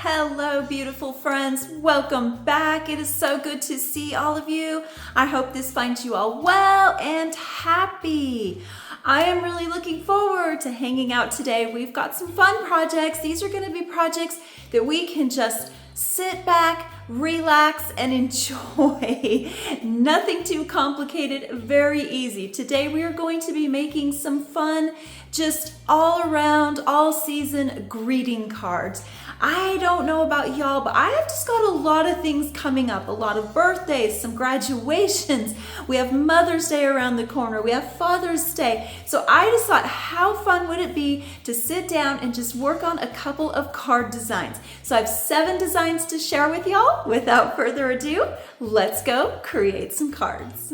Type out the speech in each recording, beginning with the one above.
Hello, beautiful friends. Welcome back. It is so good to see all of you. I hope this finds you all well and happy. I am really looking forward to hanging out today. We've got some fun projects. These are going to be projects that we can just sit back, relax, and enjoy. Nothing too complicated, very easy. Today we are going to be making some fun, just all around, all season greeting cards. I don't know about y'all, but I have just got a lot of things coming up, a lot of birthdays, some graduations. We have Mother's Day around the corner. We have Father's Day. So I just thought, how fun would it be to sit down and just work on a couple of card designs? So I have 7 designs to share with y'all. Without further ado, let's go create some cards.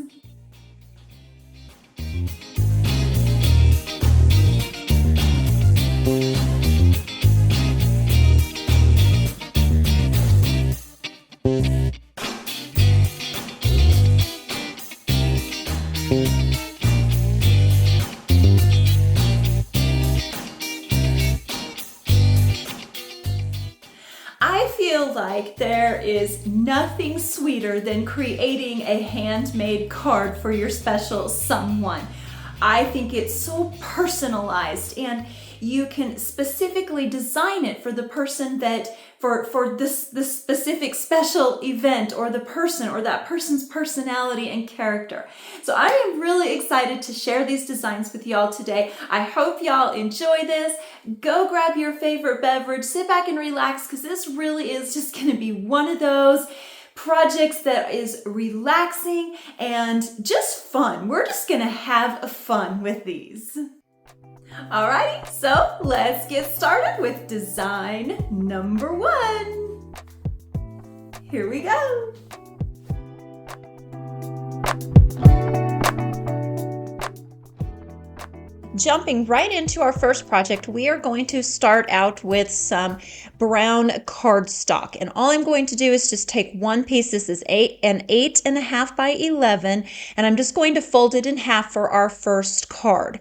I feel like there is nothing sweeter than creating a handmade card for your special someone. I think it's so personalized, and you can specifically design it for the person that for this specific special event, or the person, or that person's personality and character. So I am really excited to share these designs with y'all today. I hope y'all enjoy this. Go grab your favorite beverage, sit back and relax, because this really is just going to be one of those projects that is relaxing and just fun. We're just going to have fun with these. Alrighty, so let's get started with design number 1. Here we go. Jumping right into our first project, we are going to start out with some brown cardstock. And all I'm going to do is just take one piece. This is an 8.5 by 11, and I'm just going to fold it in half for our first card.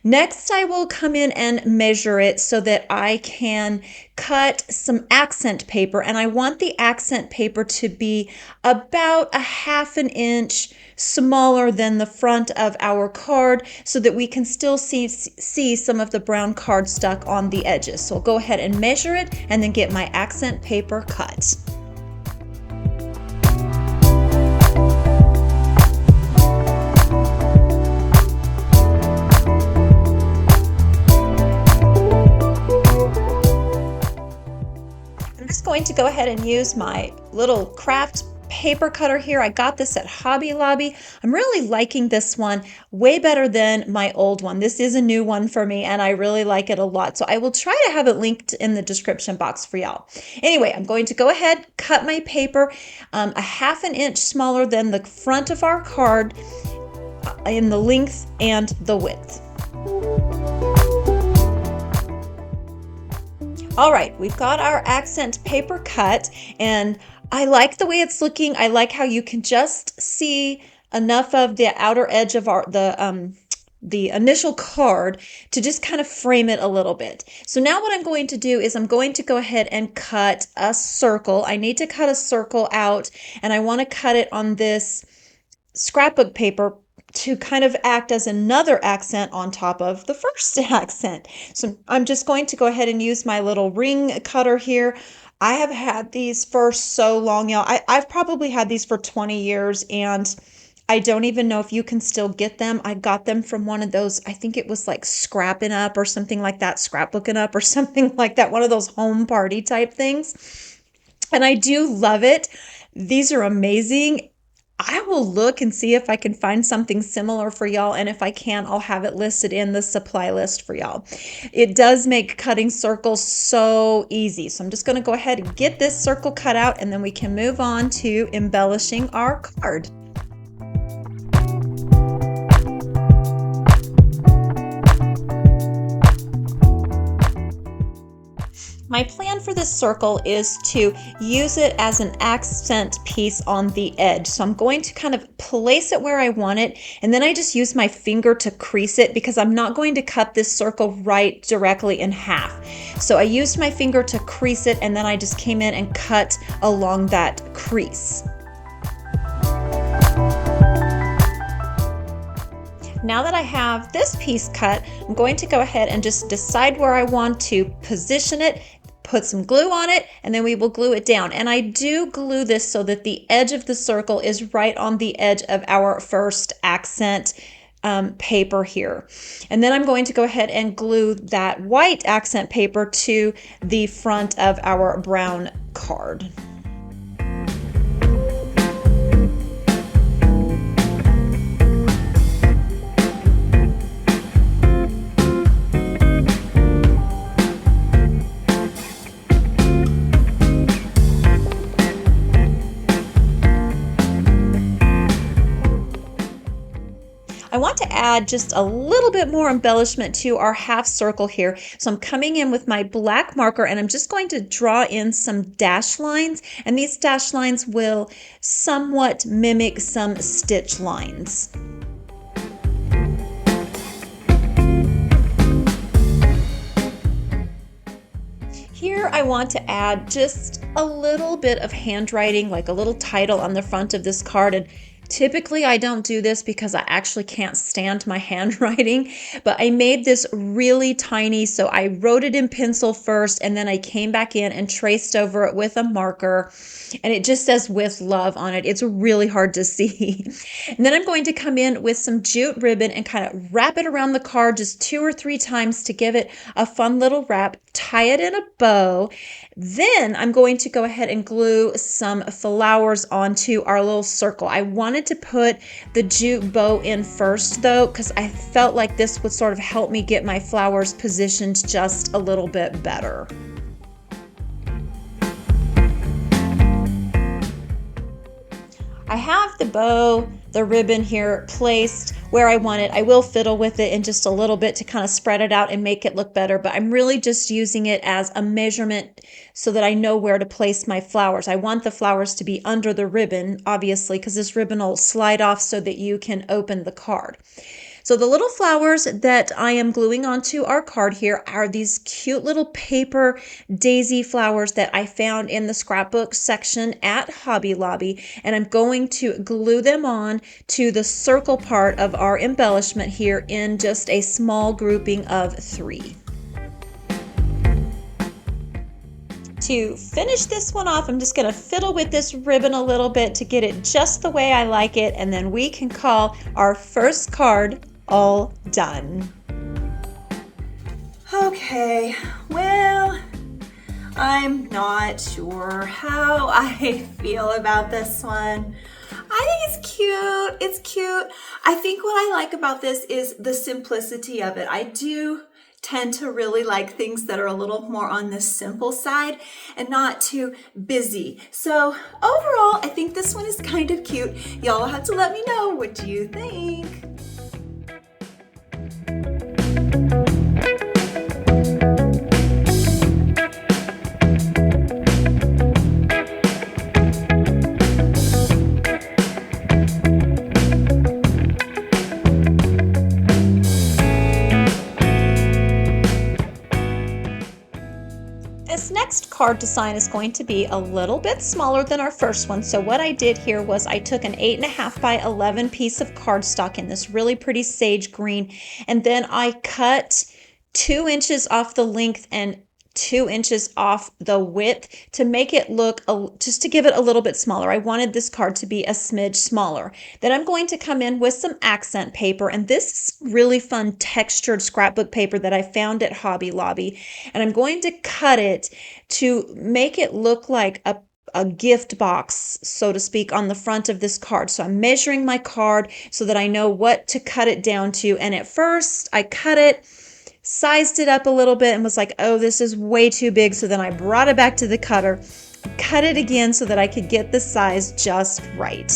Next, I will come in and measure it so that I can cut some accent paper, and I want the accent paper to be about a 1/2 inch smaller than the front of our card so that we can still see some of the brown cardstock on the edges. So I'll go ahead and measure it and then get my accent paper cut. Going to go ahead and use my little craft paper cutter here. I got this at Hobby Lobby. I'm really liking this one way better than my old one. This is a new one for me, and I really like it a lot. So I will try to have it linked in the description box for y'all. Anyway, I'm going to go ahead, cut my paper a 1/2 inch smaller than the front of our card in the length and the width. All right, we've got our accent paper cut, and I like the way it's looking. I like how you can just see enough of the outer edge of the initial card to just kind of frame it a little bit. So now what I'm going to do is I'm going to go ahead and cut a circle. I need to cut a circle out, and I want to cut it on this scrapbook paper to kind of act as another accent on top of the first accent. So I'm just going to go ahead and use my little ring cutter here. I have had these for so long, y'all. I've probably had these for 20 years, and I don't even know if you can still get them. I got them from one of those, I think it was like Scrapping Up or something like that, Scrapbooking Up or something like that, one of those home party type things. And I do love it. These are amazing. I will look and see if I can find something similar for y'all, and if I can, I'll have it listed in the supply list for y'all. It does make cutting circles so easy. So I'm just going to go ahead and get this circle cut out, and then we can move on to embellishing our card. My plan for this circle is to use it as an accent piece on the edge. So I'm going to kind of place it where I want it, and then I just use my finger to crease it because I'm not going to cut this circle right directly in half. So I used my finger to crease it, and then I just came in and cut along that crease. Now that I have this piece cut, I'm going to go ahead and just decide where I want to position it, put some glue on it, and then we will glue it down. And I do glue this so that the edge of the circle is right on the edge of our first accent paper here. And then I'm going to go ahead and glue that white accent paper to the front of our brown card. I want to add just a little bit more embellishment to our half circle here. So I'm coming in with my black marker and I'm just going to draw in some dash lines, and these dash lines will somewhat mimic some stitch lines. Here I want to add just a little bit of handwriting, like a little title on the front of this card. And typically I don't do this because I actually can't stand my handwriting, but I made this really tiny. So I wrote it in pencil first, and then I came back in and traced over it with a marker, and it just says "with love" on it. It's really hard to see. And then I'm going to come in with some jute ribbon and kind of wrap it around the card just 2 or 3 times to give it a fun little wrap, tie it in a bow. Then I'm going to go ahead and glue some flowers onto our little circle. I wanted to put the jute bow in first though, because I felt like this would sort of help me get my flowers positioned just a little bit better. I have the bow, the ribbon here placed where I want it. I will fiddle with it in just a little bit to kind of spread it out and make it look better, but I'm really just using it as a measurement so that I know where to place my flowers. I want the flowers to be under the ribbon, obviously, because this ribbon will slide off so that you can open the card. So the little flowers that I am gluing onto our card here are these cute little paper daisy flowers that I found in the scrapbook section at Hobby Lobby, and I'm going to glue them on to the circle part of our embellishment here in just a small grouping of 3. To finish this one off, I'm just going to fiddle with this ribbon a little bit to get it just the way I like it, and then we can call our first card all done. Okay, well, I'm not sure how I feel about this one. I think it's cute. It's cute. I think what I like about this is the simplicity of it. I do tend to really like things that are a little more on the simple side and not too busy. So overall, I think this one is kind of cute. Y'all have to let me know, what do you think? This next card design is going to be a little bit smaller than our first one. So what I did here was I took an 8.5 by 11 piece of cardstock in this really pretty sage green, and then I cut 2 inches off the length and 2 inches off the width to make it look, just to give it a little bit smaller. I wanted this card to be a smidge smaller. Then I'm going to come in with some accent paper, and this is really fun textured scrapbook paper that I found at Hobby Lobby, and I'm going to cut it to make it look like a gift box, so to speak, on the front of this card. So I'm measuring my card so that I know what to cut it down to, and at first I cut it, sized it up a little bit, and was like, oh, this is way too big. So then I brought it back to the cutter, cut it again so that I could get the size just right.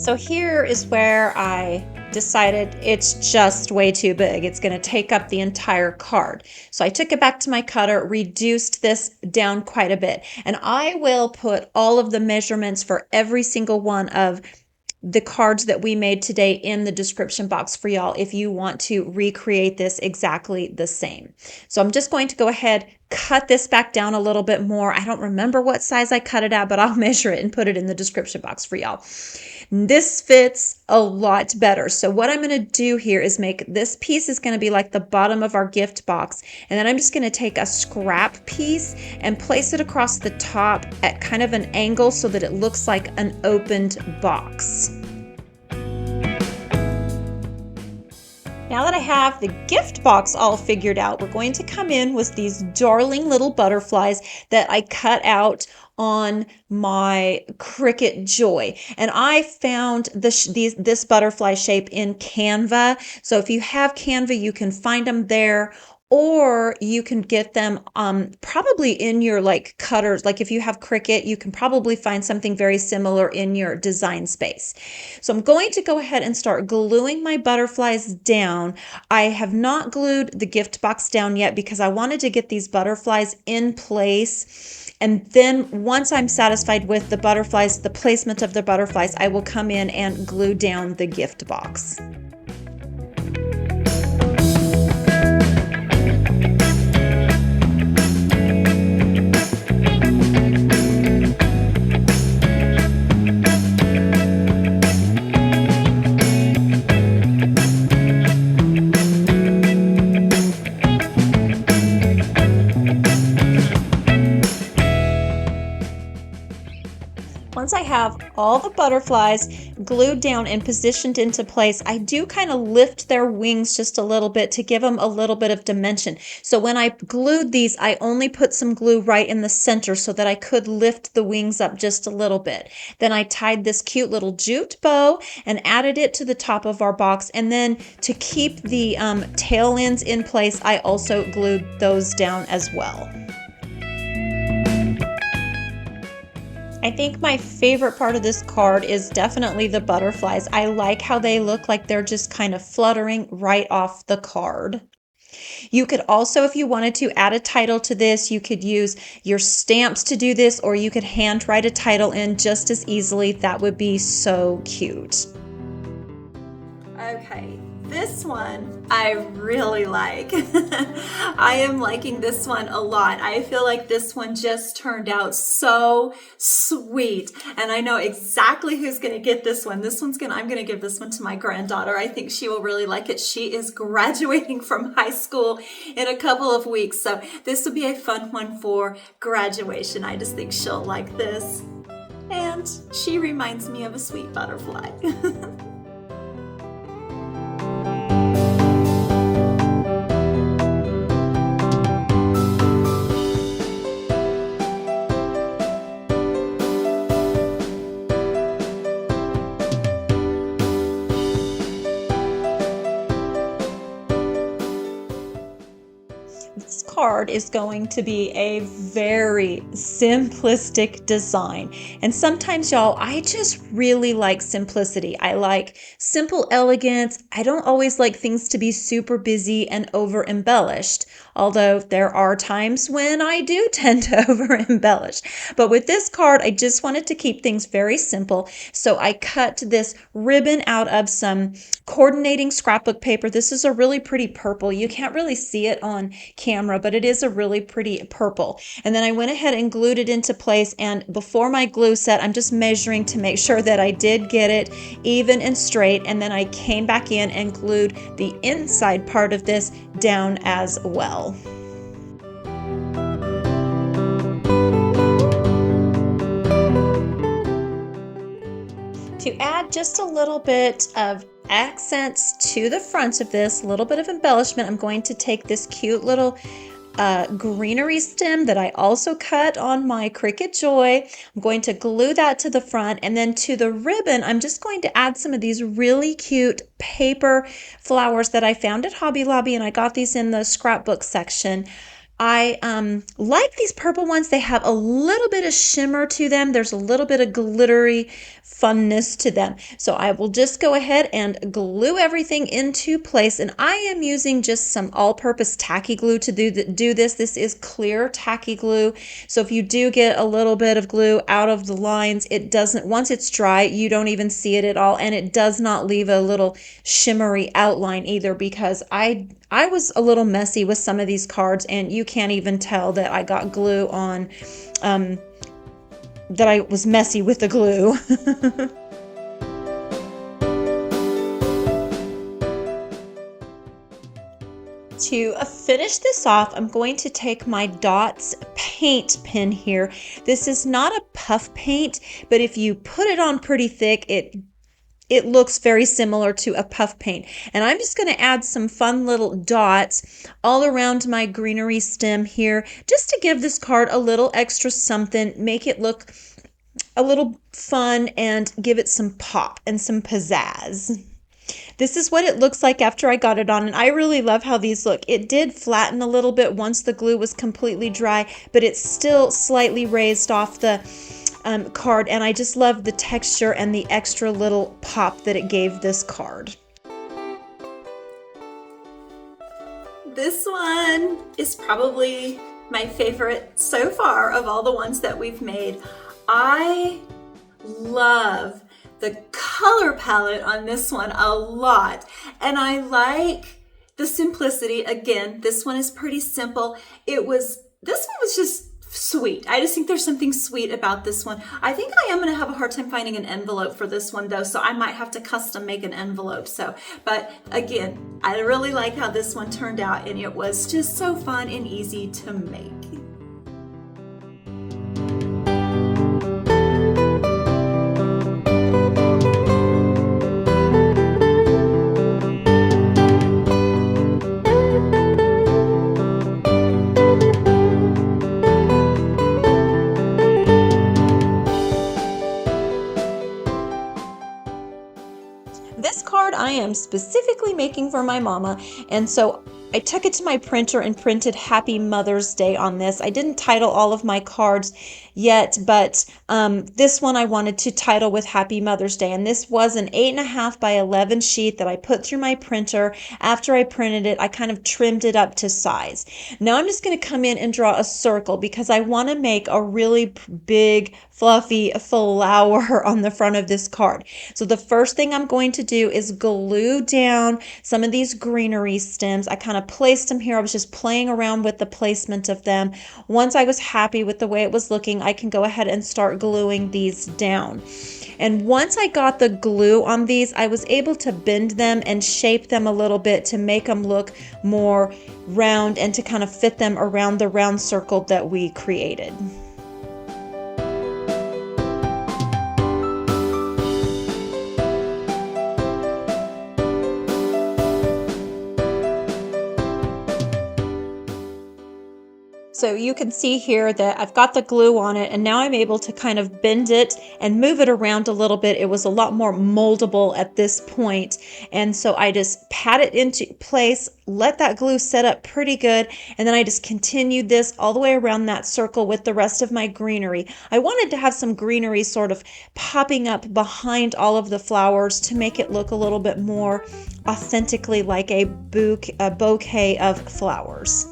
So here is where I decided it's just way too big. It's going to take up the entire card. So I took it back to my cutter, reduced this down quite a bit, and I will put all of the measurements for every single one of the cards that we made today in the description box for y'all if you want to recreate this exactly the same. So I'm just going to go ahead, cut this back down a little bit more. I don't remember what size I cut it at, but I'll measure it and put it in the description box for y'all. This fits a lot better. So what I'm going to do here is make this piece is going to be like the bottom of our gift box. And then I'm just going to take a scrap piece and place it across the top at kind of an angle so that it looks like an opened box. Now that I have the gift box all figured out, we're going to come in with these darling little butterflies that I cut out on my Cricut Joy. And I found this butterfly shape in Canva. So if you have Canva, you can find them there, or you can get them probably in your like cutters. Like if you have Cricut, you can probably find something very similar in your design space. So I'm going to go ahead and start gluing my butterflies down. I have not glued the gift box down yet because I wanted to get these butterflies in place. And then once I'm satisfied with the butterflies, the placement of the butterflies, I will come in and glue down the gift box. Once I have all the butterflies glued down and positioned into place, I do kind of lift their wings just a little bit to give them a little bit of dimension. So when I glued these, I only put some glue right in the center so that I could lift the wings up just a little bit. Then I tied this cute little jute bow and added it to the top of our box. And then to keep the tail ends in place, I also glued those down as well. I think my favorite part of this card is definitely the butterflies. I like how they look like they're just kind of fluttering right off the card. You could also, if you wanted to, add a title to this. You could use your stamps to do this, or you could hand write a title in just as easily. That would be so cute. Okay, this one I really like. I am liking this one a lot. I feel like this one just turned out so sweet, and I know exactly who's gonna get this one. I'm gonna give this one to my granddaughter. I think she will really like it. She is graduating from high school in a couple of weeks, so this will be a fun one for graduation. I just think she'll like this, and she reminds me of a sweet butterfly. This card is going to be a very simplistic design. And sometimes, y'all, I just really like simplicity. I like simple elegance. I don't always like things to be super busy and over embellished, although there are times when I do tend to over embellish. But with this card, I just wanted to keep things very simple. So I cut this ribbon out of some coordinating scrapbook paper. This is a really pretty purple. You can't really see it on camera, but it is a really pretty purple. And then I went ahead and glued it into place, and before my glue set, I'm just measuring to make sure that I did get it even and straight, and then I came back in and glued the inside part of this down as well. To add just a little bit of accents to the front of this, a little bit of embellishment, I'm going to take this cute little greenery stem that I also cut on my Cricut Joy. I'm going to glue that to the front, and then to the ribbon, I'm just going to add some of these really cute paper flowers that I found at Hobby Lobby, and I got these in the scrapbook section. I like these purple ones. They have a little bit of shimmer to them. There's a little bit of glittery funness to them. So I will just go ahead and glue everything into place. And I am using just some all-purpose tacky glue to do this. This is clear tacky glue. So if you do get a little bit of glue out of the lines, it doesn't, once it's dry, you don't even see it at all. And it does not leave a little shimmery outline either, because I was a little messy with some of these cards, and you can't even tell that I got glue on, that I was messy with the glue. To finish this off, I'm going to take my Dots paint pen here. This is not a puff paint, but if you put it on pretty thick, it looks very similar to a puff paint. And I'm just going to add some fun little dots all around my greenery stem here, just to give this card a little extra something, make it look a little fun, and give it some pop and some pizzazz. This is what it looks like after I got it on, and I really love how these look. It did flatten a little bit once the glue was completely dry, but it's still slightly raised off the card, and I just love the texture and the extra little pop that it gave this card. This one is probably my favorite so far of all the ones that we've made. I love the color palette on this one a lot, and I like the simplicity. Again, this one is pretty simple. This one was just sweet. I just think there's something sweet about this one. I think I am going to have a hard time finding an envelope for this one though, so I might have to custom make an envelope. But again, I really like how this one turned out, and it was just so fun and easy to make. This card I am specifically making for my mama, and so I took it to my printer and printed Happy Mother's Day on this. I didn't title all of my cards yet, but this one I wanted to title with Happy Mother's Day, and this was an 8.5 by 11 sheet that I put through my printer. After I printed it, I kind of trimmed it up to size. Now I'm just going to come in and draw a circle, because I want to make a really big fluffy flower on the front of this card. So the first thing I'm going to do is glue down some of these greenery stems. I kind of placed them here. I was just playing around with the placement of them. Once I was happy with the way it was looking, I can go ahead and start gluing these down. And once I got the glue on these, I was able to bend them and shape them a little bit to make them look more round and to kind of fit them around the round circle that we created. So you can see here that I've got the glue on it, and now I'm able to kind of bend it and move it around a little bit. It was a lot more moldable at this point. And so I just pat it into place, let that glue set up pretty good, and then I just continued this all the way around that circle with the rest of my greenery. I wanted to have some greenery sort of popping up behind all of the flowers to make it look a little bit more authentically like a bouquet of flowers.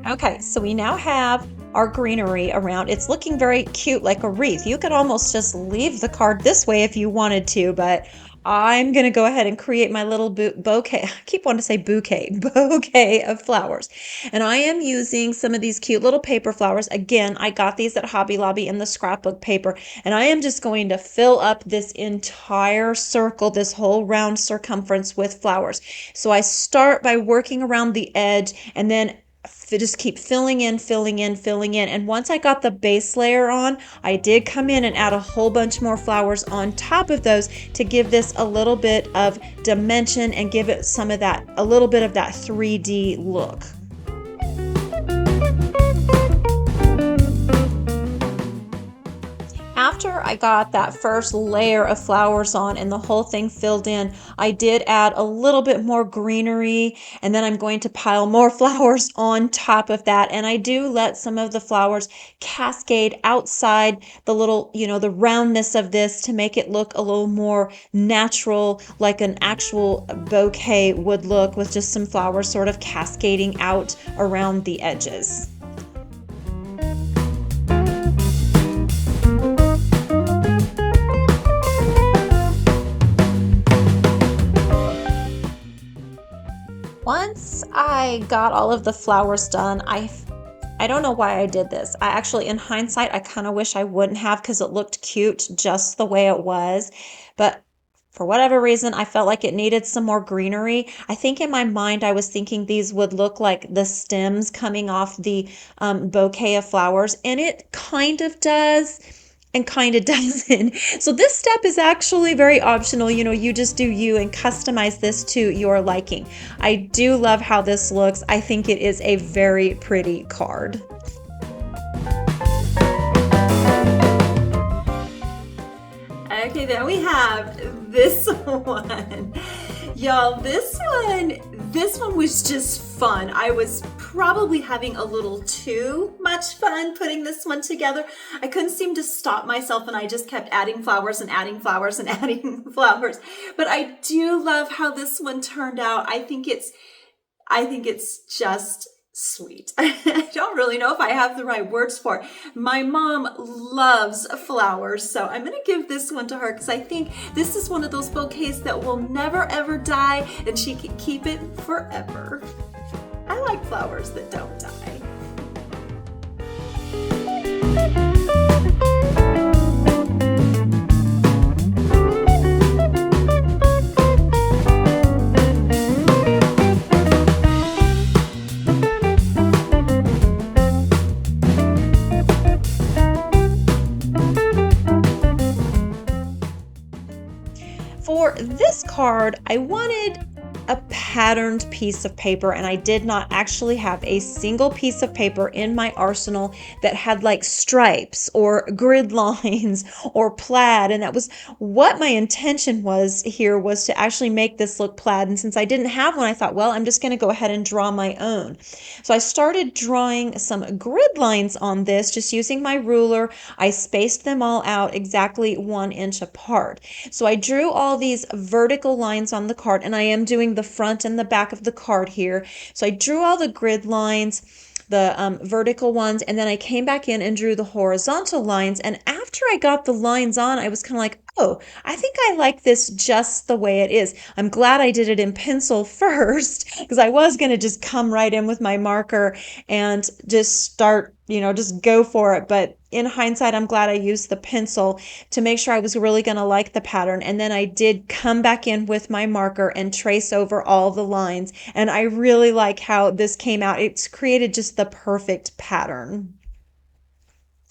Okay, so we now have our greenery around. It's looking very cute, like a wreath. You could almost just leave the card this way if you wanted to, but I'm going to go ahead and create my little bouquet. I keep wanting to say bouquet of flowers. And I am using some of these cute little paper flowers. Again, I got these at Hobby Lobby in the scrapbook paper, and I am just going to fill up this entire circle, this whole round circumference with flowers. So I start by working around the edge, and then just keep filling in, filling in, filling in. And once I got the base layer on, I did come in and add a whole bunch more flowers on top of those to give this a little bit of dimension and give it some of that, a little bit of that 3D look. After I got that first layer of flowers on and the whole thing filled in, I did add a little bit more greenery, and then I'm going to pile more flowers on top of that. And I do let some of the flowers cascade outside the little, the roundness of this to make it look a little more natural, like an actual bouquet would look, with just some flowers sort of cascading out around the edges. Once I got all of the flowers done, I don't know why I did this. I actually, in hindsight, I kind of wish I wouldn't have, because it looked cute just the way it was. But for whatever reason, I felt like it needed some more greenery. I think in my mind, I was thinking these would look like the stems coming off the bouquet of flowers, and it kind of does and kind of doesn't. So this step is actually very optional. You just do you and customize this to your liking. I do love how this looks. I think it is a very pretty card. Okay, then we have this one. Y'all, this one was just fun. I was probably having a little too much fun putting this one together. I couldn't seem to stop myself, and I just kept adding flowers and adding flowers and adding flowers. But I do love how this one turned out. I think it's just sweet. I don't really know if I have the right words for it. My mom loves flowers, so I'm going to give this one to her, because I think this is one of those bouquets that will never ever die, and she can keep it forever. I like flowers that don't die. For this card, I wanted a patterned piece of paper, and I did not actually have a single piece of paper in my arsenal that had like stripes or grid lines or plaid, and that was what my intention was here, was to actually make this look plaid. And since I didn't have one, I thought, well, I'm just going to go ahead and draw my own. So I started drawing some grid lines on this, just using my ruler. I spaced them all out exactly 1 inch apart. So I drew all these vertical lines on the card, and I am doing the front and the back of the card here. So I drew all the grid lines, the vertical ones, and then I came back in and drew the horizontal lines. And after I got the lines on, I was kind of like, oh, I think I like this just the way it is. I'm glad I did it in pencil first, because I was going to just come right in with my marker and just start, just go for it. But in hindsight, I'm glad I used the pencil to make sure I was really going to like the pattern. And then I did come back in with my marker and trace over all the lines. And I really like how this came out. It's created just the perfect pattern.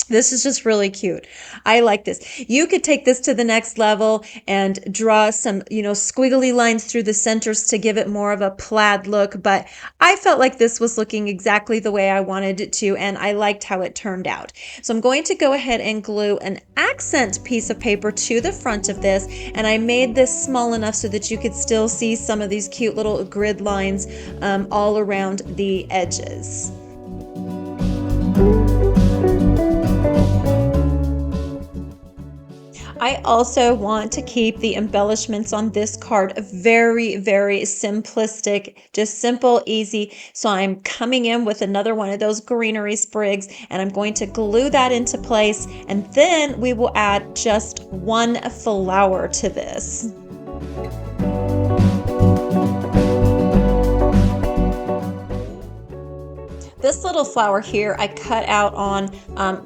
This is just really cute. I like this. You could take this to the next level and draw some, squiggly lines through the centers to give it more of a plaid look. But I felt like this was looking exactly the way I wanted it to, and I liked how it turned out. So I'm going to go ahead and glue an accent piece of paper to the front of this. And I made this small enough so that you could still see some of these cute little grid lines all around the edges. I also want to keep the embellishments on this card very, very simplistic, just simple, easy. So I'm coming in with another one of those greenery sprigs, and I'm going to glue that into place, and then we will add just one flower to this. This little flower here I cut out on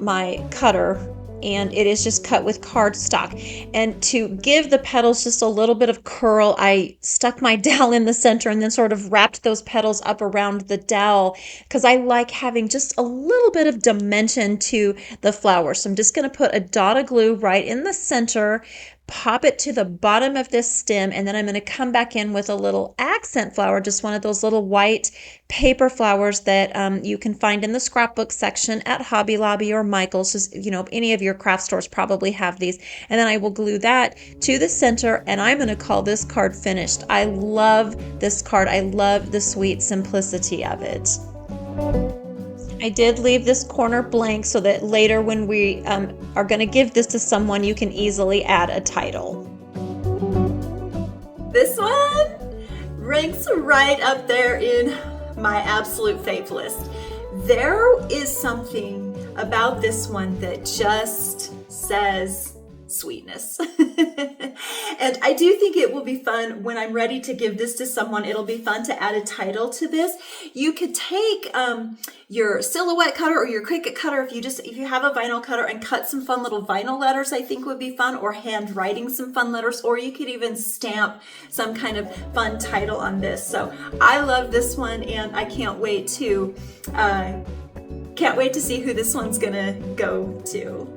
my cutter and it is just cut with cardstock. And to give the petals just a little bit of curl, I stuck my dowel in the center and then sort of wrapped those petals up around the dowel because I like having just a little bit of dimension to the flower. So I'm just going to put a dot of glue right in the center, pop it to the bottom of this stem, and then I'm going to come back in with a little accent flower, just one of those little white paper flowers that you can find in the scrapbook section at Hobby Lobby or Michael's. Just, any of your craft stores probably have these. And then I will glue that to the center, and I'm going to call this card finished. I love this card. I love the sweet simplicity of it. I did leave this corner blank so that later when we are going to give this to someone, you can easily add a title. This one ranks right up there in my absolute fave list. There is something about this one that just says sweetness. And I do think it will be fun when I'm ready to give this to someone. It'll be fun to add a title to this. You could take your silhouette cutter or your Cricut cutter if you have a vinyl cutter and cut some fun little vinyl letters, I think would be fun, or handwriting some fun letters, or you could even stamp some kind of fun title on this. So I love this one, and I can't wait to see who this one's gonna go to.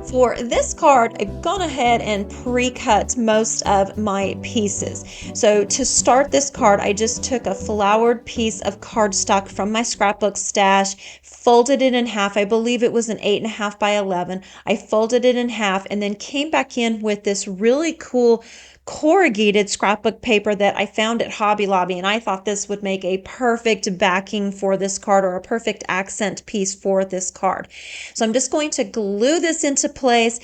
For this card, I've gone ahead and pre-cut most of my pieces. So to start this card, I just took a flowered piece of cardstock from my scrapbook stash, folded it in half. I believe it was an 8.5 by 11. I folded it in half and then came back in with this really cool corrugated scrapbook paper that I found at Hobby Lobby, and I thought this would make a perfect backing for this card, or a perfect accent piece for this card. So I'm just going to glue this into place,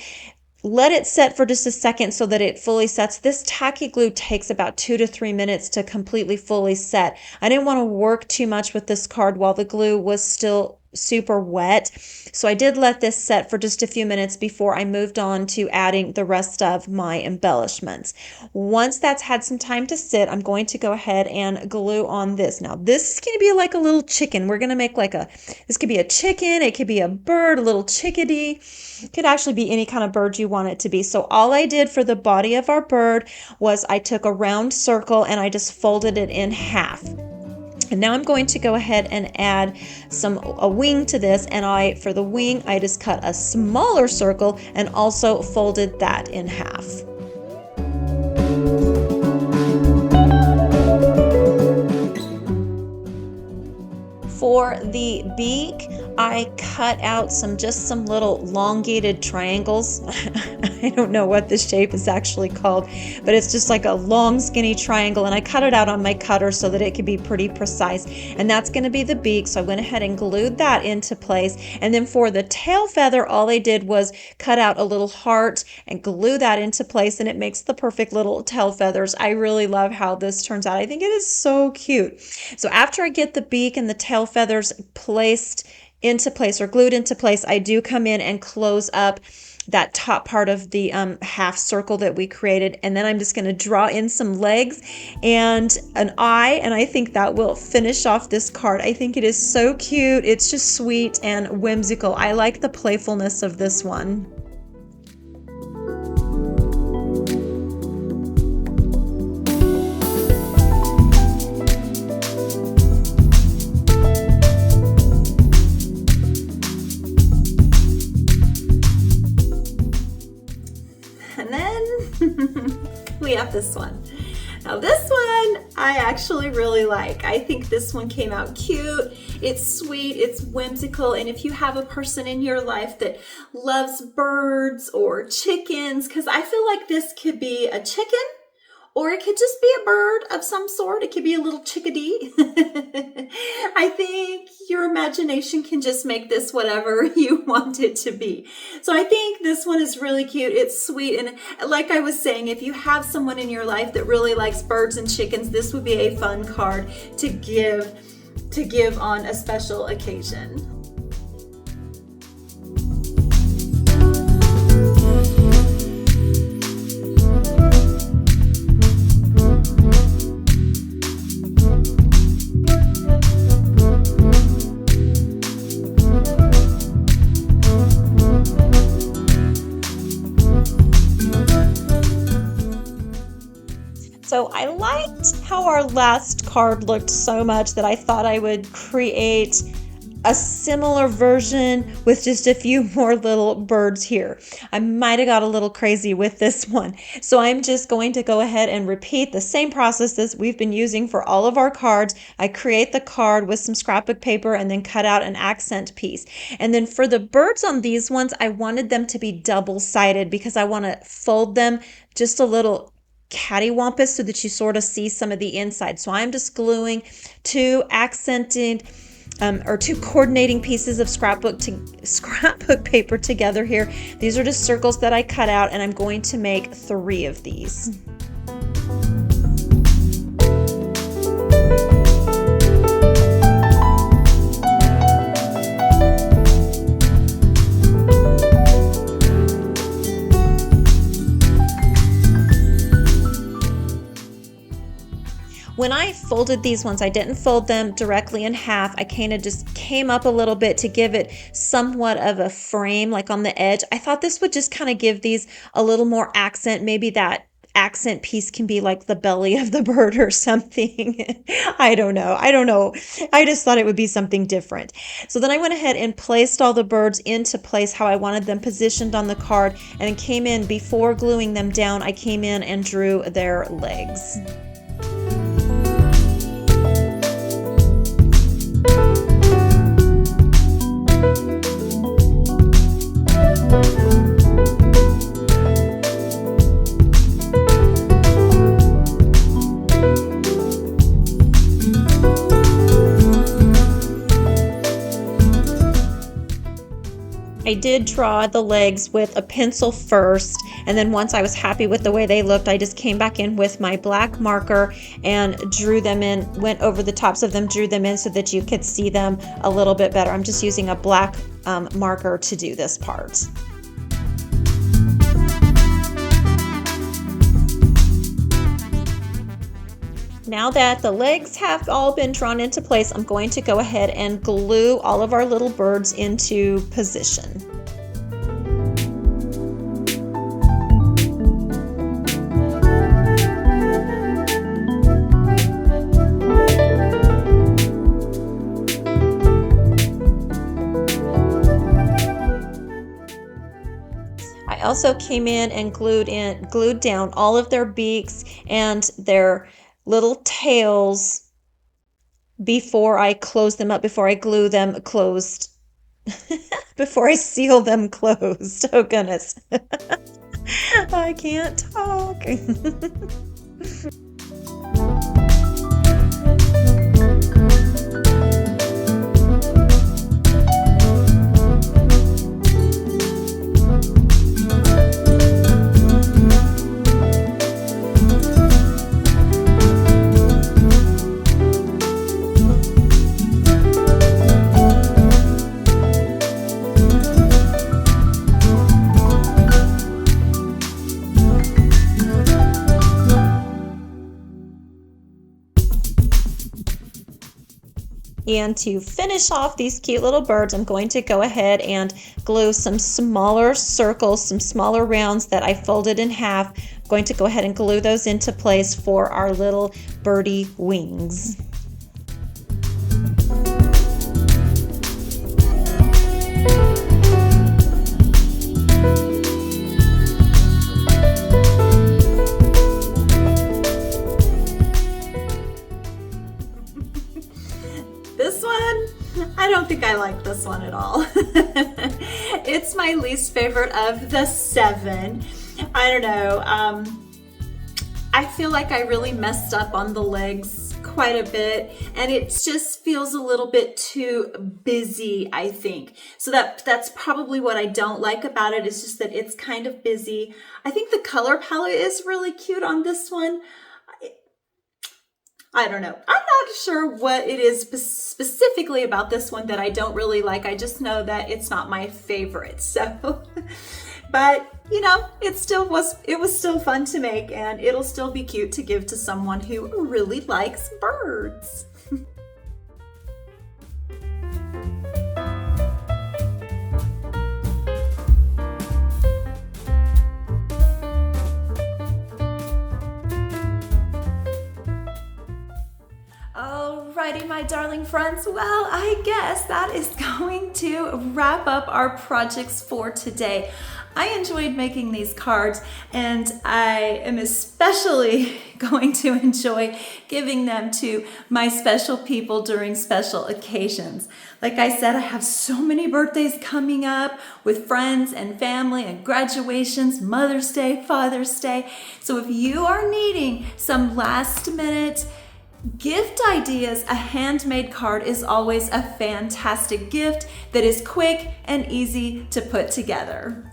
let it set for just a second so that it fully sets. This tacky glue takes about 2 to 3 minutes to completely fully set. I didn't want to work too much with this card while the glue was still super wet. So I did let this set for just a few minutes before I moved on to adding the rest of my embellishments. Once that's had some time to sit, I'm going to go ahead and glue on this. Now this is going to be like a little chicken. We're going to make this could be a chicken, it could be a bird, a little chickadee. It could actually be any kind of bird you want it to be. So all I did for the body of our bird was I took a round circle and I just folded it in half. And now I'm going to go ahead and add a wing to this, and for the wing I just cut a smaller circle and also folded that in half. For the beak, I cut out just some little elongated triangles. I don't know what this shape is actually called, but it's just like a long skinny triangle, and I cut it out on my cutter so that it could be pretty precise. And that's going to be the beak, so I went ahead and glued that into place. And then for the tail feather, all I did was cut out a little heart and glue that into place, and it makes the perfect little tail feathers. I really love how this turns out. I think it is so cute. So after I get the beak and the tail feathers placed into place or glued into place, I do come in and close up that top part of the half circle that we created, and then I'm just going to draw in some legs and an eye, and I think that will finish off this card. I think it is so cute. It's just sweet and whimsical. I like the playfulness of this one. We have this one. Now this one I actually really like. I think this one came out cute. It's sweet, it's whimsical, and if you have a person in your life that loves birds or chickens, because I feel like this could be a chicken or it could just be a bird of some sort. It could be a little chickadee. I think your imagination can just make this whatever you want it to be. So I think this one is really cute. It's sweet. And like I was saying, if you have someone in your life that really likes birds and chickens, this would be a fun card to give on a special occasion. So I liked how our last card looked so much that I thought I would create a similar version with just a few more little birds here. I might have got a little crazy with this one. So I'm just going to go ahead and repeat the same process that we've been using for all of our cards. I create the card with some scrapbook paper and then cut out an accent piece. And then for the birds on these ones, I wanted them to be double-sided because I want to fold them just a little cattywampus so that you sort of see some of the inside. So I'm just gluing two accented or two coordinating pieces of scrapbook paper together here. These are just circles that I cut out, and I'm going to make 3 of these. When I folded these ones, I didn't fold them directly in half. I kind of just came up a little bit to give it somewhat of a frame, like on the edge. I thought this would just kind of give these a little more accent. Maybe that accent piece can be like the belly of the bird or something. I don't know. I just thought it would be something different. So then I went ahead and placed all the birds into place how I wanted them positioned on the card, and came in before gluing them down. I came in and drew their legs. I did draw the legs with a pencil first, and then once I was happy with the way they looked, I just came back in with my black marker and drew them in, went over the tops of them, drew them in so that you could see them a little bit better. I'm just using a black marker to do this part. Now that the legs have all been drawn into place, I'm going to go ahead and glue all of our little birds into position. I also came in and glued down all of their beaks and their little tails before I close them up, before I glue them closed, before I seal them closed. Oh goodness. I can't talk. And to finish off these cute little birds, I'm going to go ahead and glue some smaller circles, some smaller rounds that I folded in half. I'm going to go ahead and glue those into place for our little birdie wings. I don't think I like this one at all. It's my least favorite of the 7. I don't know. I feel like I really messed up on the legs quite a bit, and it just feels a little bit too busy, I think. So that's probably what I don't like about it, is just that it's kind of busy. I think the color palette is really cute on this one. I don't know. I'm not sure what it is specifically about this one that I don't really like. I just know that it's not my favorite. So, but you know, it was still fun to make, and it'll still be cute to give to someone who really likes birds. Alrighty, my darling friends. Well, I guess that is going to wrap up our projects for today. I enjoyed making these cards, and I am especially going to enjoy giving them to my special people during special occasions. Like I said, I have so many birthdays coming up with friends and family and graduations, Mother's Day, Father's Day. So if you are needing some last minute gift ideas, a handmade card is always a fantastic gift that is quick and easy to put together.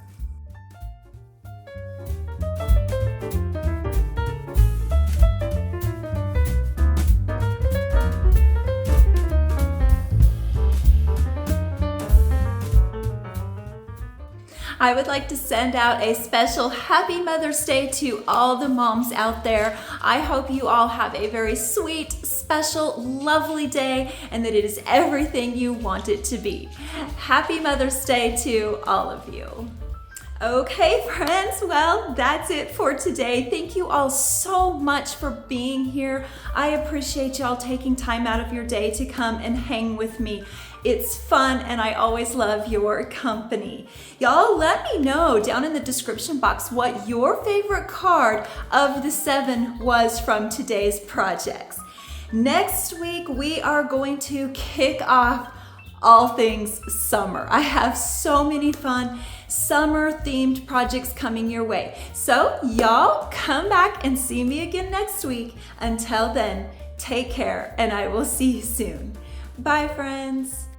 I would like to send out a special Happy Mother's Day to all the moms out there. I hope you all have a very sweet, special, lovely day, and that it is everything you want it to be. Happy Mother's Day to all of you. Okay, friends, well, that's it for today. Thank you all so much for being here. I appreciate y'all taking time out of your day to come and hang with me. It's fun, and I always love your company. Y'all let me know down in the description box what your favorite card of the 7 was from today's projects. Next week, we are going to kick off all things summer. I have so many fun summer themed projects coming your way. So y'all come back and see me again next week. Until then, take care, and I will see you soon. Bye, friends.